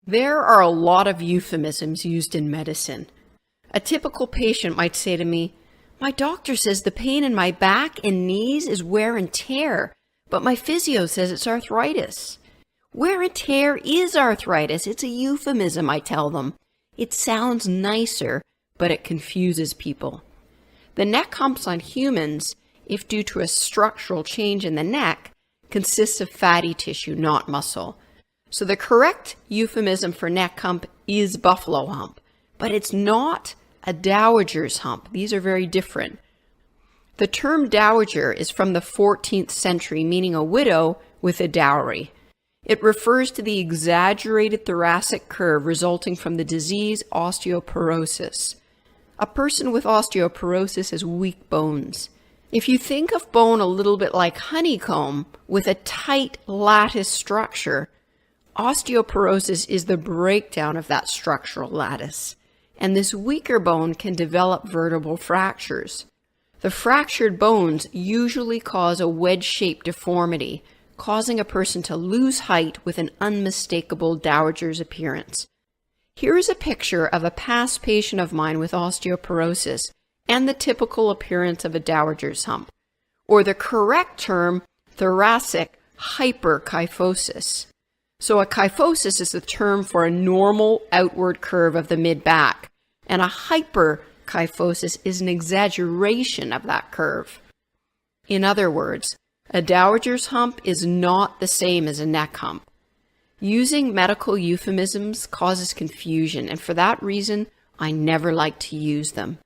There are a lot of euphemisms used in medicine. A typical patient might say to me, "My doctor says the pain in my back and knees is wear and tear, but my physio says it's arthritis." Wear and tear is arthritis. It's a euphemism, I tell them. It sounds nicer, but it confuses people. The neck humps on humans, if due to a structural change in the neck, consists of fatty tissue, not muscle. So the correct euphemism for neck hump is buffalo hump, but it's not a dowager's hump. These are very different. The term dowager is from the 14th century, meaning a widow with a dowry. It refers to the exaggerated thoracic curve resulting from the disease osteoporosis. A person with osteoporosis has weak bones. If you think of bone a little bit like honeycomb with a tight lattice structure, osteoporosis is the breakdown of that structural lattice, and this weaker bone can develop vertebral fractures. The fractured bones usually cause a wedge-shaped deformity, causing a person to lose height with an unmistakable dowager's appearance. Here is a picture of a past patient of mine with osteoporosis and the typical appearance of a dowager's hump, or the correct term, thoracic hyperkyphosis. So a kyphosis is the term for a normal outward curve of the mid-back, and a hyperkyphosis is an exaggeration of that curve. In other words, a dowager's hump is not the same as a neck hump. Using medical euphemisms causes confusion, and for that reason, I never like to use them.